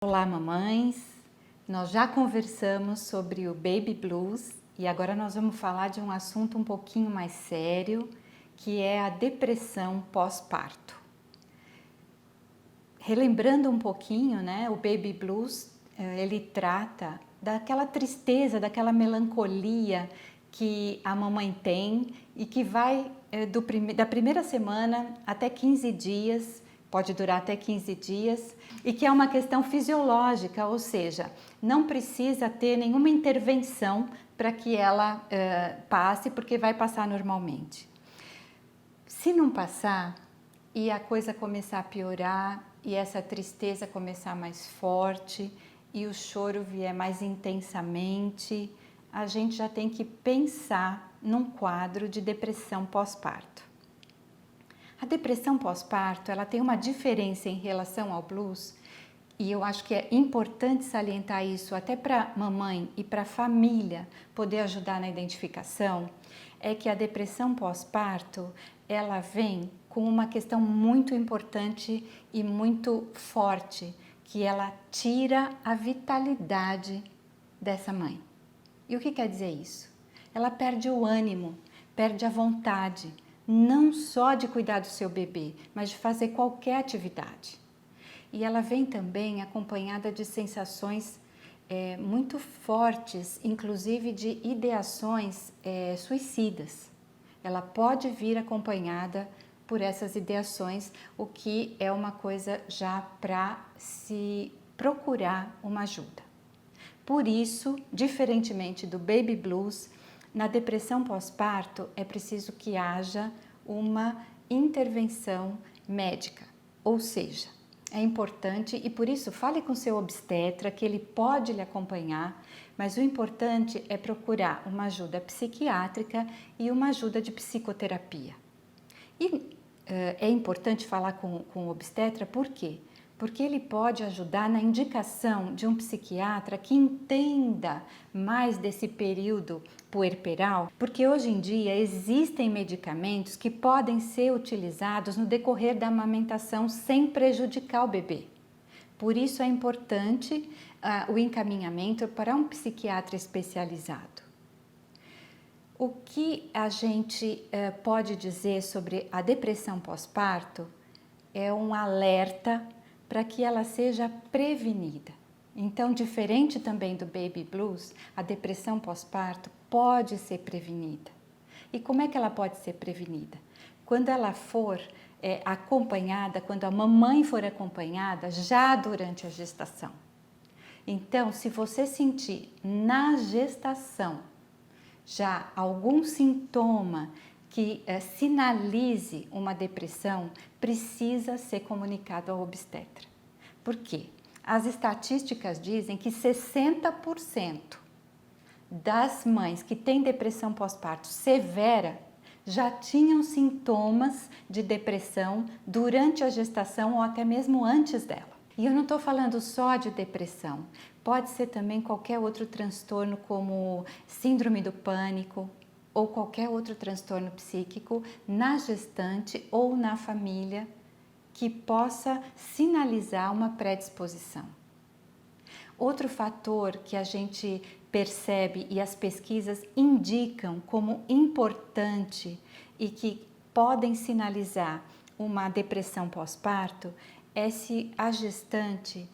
Olá, mamães! Nós já conversamos sobre o Baby Blues e agora nós vamos falar de um assunto um pouquinho mais sério, que é a depressão pós-parto. Relembrando um pouquinho, né, o Baby Blues, ele trata daquela tristeza, daquela melancolia que a mamãe tem e que vai da primeira semana até 15 dias, pode durar até 15 dias, e que é uma questão fisiológica, ou seja, não precisa ter nenhuma intervenção para que ela passe, porque vai passar normalmente. Se não passar e a coisa começar a piorar e essa tristeza começar mais forte e o choro vier mais intensamente, a gente já tem que pensar num quadro de depressão pós-parto. A depressão pós-parto, ela tem uma diferença em relação ao blues, e eu acho que é importante salientar isso até para mamãe e para a família poder ajudar na identificação, é que a depressão pós-parto, ela vem com uma questão muito importante e muito forte, que ela tira a vitalidade dessa mãe. E o que quer dizer isso? Ela perde o ânimo, perde a vontade, não só de cuidar do seu bebê, mas de fazer qualquer atividade. E ela vem também acompanhada de sensações muito fortes, inclusive de ideações suicidas. Ela pode vir acompanhada por essas ideações, o que é uma coisa já para se procurar uma ajuda. Por isso, diferentemente do Baby Blues, na depressão pós-parto é preciso que haja uma intervenção médica, ou seja, é importante e por isso fale com seu obstetra que ele pode lhe acompanhar, mas o importante é procurar uma ajuda psiquiátrica e uma ajuda de psicoterapia. E é importante falar com o obstetra, por quê? Porque ele pode ajudar na indicação de um psiquiatra que entenda mais desse período puerperal, porque hoje em dia existem medicamentos que podem ser utilizados no decorrer da amamentação sem prejudicar o bebê. Por isso é importante o encaminhamento para um psiquiatra especializado. O que a gente pode dizer sobre a depressão pós-parto é um alerta para que ela seja prevenida. Então, diferente também do Baby Blues, a depressão pós-parto pode ser prevenida. E como é que ela pode ser prevenida? Quando ela for acompanhada, quando a mamãe for acompanhada já durante a gestação. Então, se você sentir na gestação já algum sintoma que sinalize uma depressão, precisa ser comunicado ao obstetra. Por quê? As estatísticas dizem que 60% das mães que têm depressão pós-parto severa já tinham sintomas de depressão durante a gestação ou até mesmo antes dela. E eu não estou falando só de depressão, pode ser também qualquer outro transtorno como síndrome do pânico ou qualquer outro transtorno psíquico na gestante ou na família que possa sinalizar uma predisposição. Outro fator que a gente percebe e as pesquisas indicam como importante e que podem sinalizar uma depressão pós-parto é se a gestante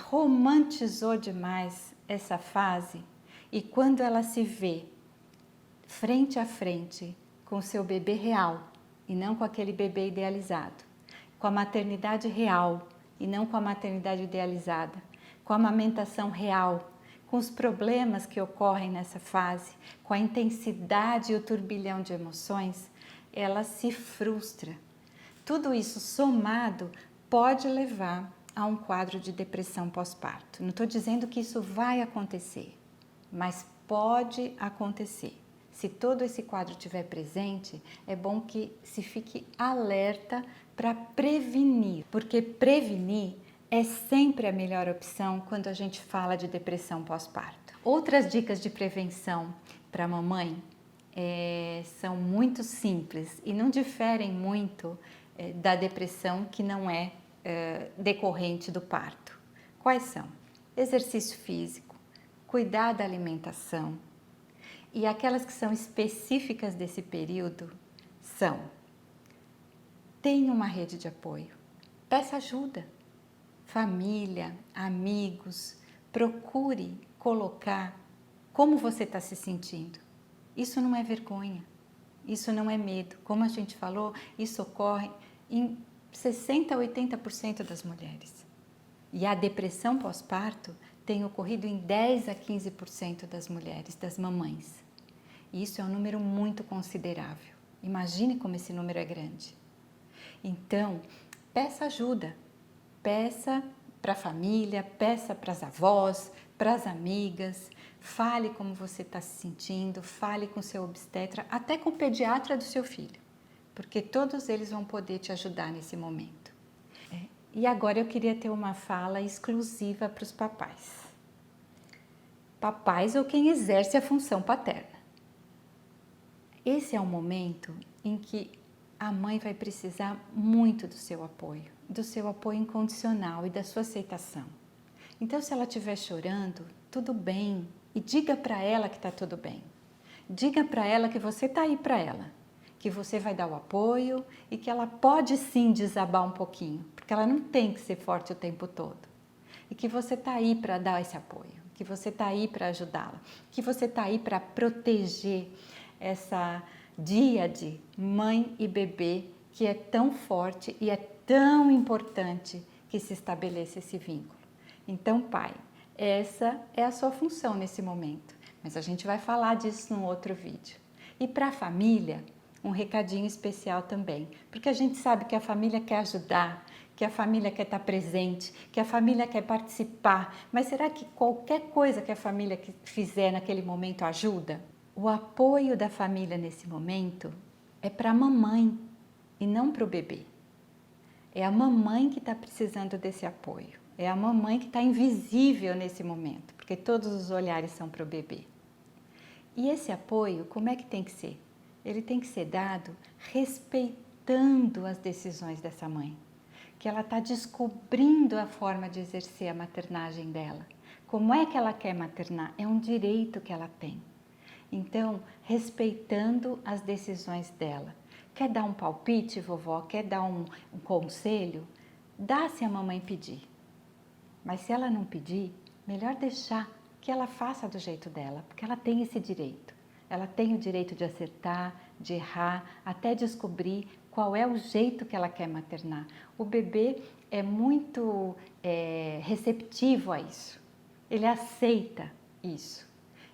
romantizou demais essa fase e quando ela se vê frente a frente com o seu bebê real e não com aquele bebê idealizado, com a maternidade real e não com a maternidade idealizada, com a amamentação real, com os problemas que ocorrem nessa fase, com a intensidade e o turbilhão de emoções, ela se frustra. Tudo isso somado pode levar a um quadro de depressão pós-parto. Não estou dizendo que isso vai acontecer, mas pode acontecer. Se todo esse quadro estiver presente, é bom que se fique alerta para prevenir, porque prevenir é sempre a melhor opção quando a gente fala de depressão pós-parto. Outras dicas de prevenção para a mamãe são muito simples e não diferem muito da depressão que não é decorrente do parto. Quais são? Exercício físico, cuidar da alimentação, e aquelas que são específicas desse período são: tenha uma rede de apoio, peça ajuda, família, amigos, procure colocar como você está se sentindo. Isso não é vergonha, isso não é medo. Como a gente falou, isso ocorre em 60% a 80% das mulheres. E a depressão pós-parto tem ocorrido em 10% a 15% das mulheres, das mamães. E isso é um número muito considerável. Imagine como esse número é grande. Então, peça ajuda. Peça para a família, peça para as avós, para as amigas. Fale como você está se sentindo, fale com seu obstetra, até com o pediatra do seu filho. Porque todos eles vão poder te ajudar nesse momento. E agora eu queria ter uma fala exclusiva para os papais. Papais ou quem exerce a função paterna. Esse é um momento em que a mãe vai precisar muito do seu apoio incondicional e da sua aceitação. Então, se ela estiver chorando, tudo bem, e diga para ela que está tudo bem. Diga para ela que você está aí para ela, que você vai dar o apoio e que ela pode sim desabar um pouquinho, porque ela não tem que ser forte o tempo todo. E que você está aí para dar esse apoio, que você está aí para ajudá-la, que você está aí para proteger essa díade mãe e bebê que é tão forte e é tão importante que se estabeleça esse vínculo. Então, pai, essa é a sua função nesse momento, mas a gente vai falar disso num outro vídeo. E para a família, um recadinho especial também, porque a gente sabe que a família quer ajudar, que a família quer estar presente, que a família quer participar, mas será que qualquer coisa que a família fizer naquele momento ajuda? O apoio da família nesse momento é para a mamãe e não para o bebê. É a mamãe que está precisando desse apoio, é a mamãe que está invisível nesse momento, porque todos os olhares são para o bebê. E esse apoio, como é que tem que ser? Ele tem que ser dado respeitando as decisões dessa mãe, que ela está descobrindo a forma de exercer a maternagem dela. Como é que ela quer maternar? É um direito que ela tem. Então, respeitando as decisões dela. Quer dar um palpite, vovó? Quer dar um conselho? Dá se a mamãe pedir. Mas se ela não pedir, melhor deixar que ela faça do jeito dela, porque ela tem esse direito. Ela tem o direito de acertar, de errar, até descobrir qual é o jeito que ela quer maternar. O bebê é muito receptivo a isso. Ele aceita isso.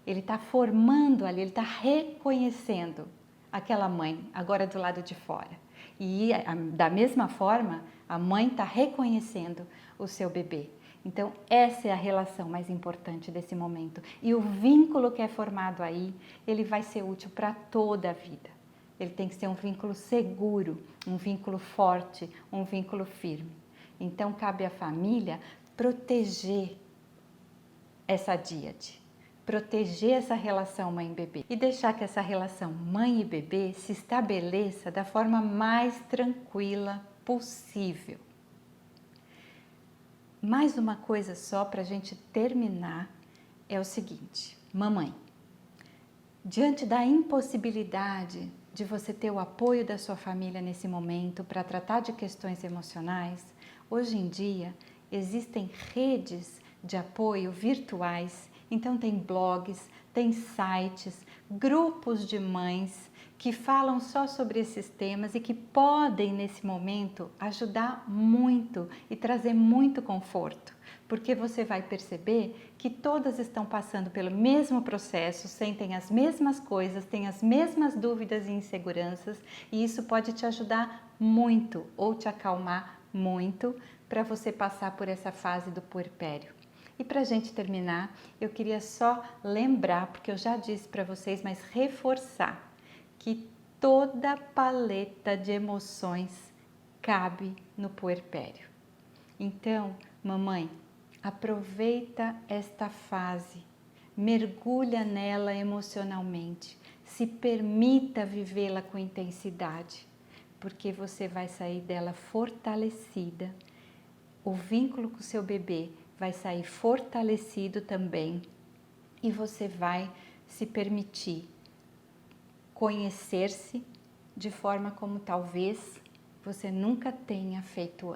Ele está formando ali, ele está reconhecendo aquela mãe, agora do lado de fora. E da mesma forma, a mãe está reconhecendo o seu bebê. Então, essa é a relação mais importante desse momento. E o vínculo que é formado aí, ele vai ser útil para toda a vida. Ele tem que ser um vínculo seguro, um vínculo forte, um vínculo firme. Então, cabe à família proteger essa díade, proteger essa relação mãe-bebê e deixar que essa relação mãe e bebê se estabeleça da forma mais tranquila possível. Mais uma coisa só para a gente terminar é o seguinte: mamãe, diante da impossibilidade de você ter o apoio da sua família nesse momento para tratar de questões emocionais, hoje em dia existem redes de apoio virtuais, então tem blogs, tem sites, grupos de mães que falam só sobre esses temas e que podem, nesse momento, ajudar muito e trazer muito conforto, porque você vai perceber que todas estão passando pelo mesmo processo, sentem as mesmas coisas, têm as mesmas dúvidas e inseguranças, e isso pode te ajudar muito ou te acalmar muito para você passar por essa fase do puerpério. E para a gente terminar, eu queria só lembrar, porque eu já disse para vocês, mas reforçar, que toda paleta de emoções cabe no puerpério. Então, mamãe, aproveita esta fase, mergulha nela emocionalmente, se permita vivê-la com intensidade, porque você vai sair dela fortalecida. O vínculo com o seu bebê vai sair fortalecido também e você vai se permitir conhecer-se de forma como talvez você nunca tenha feito antes.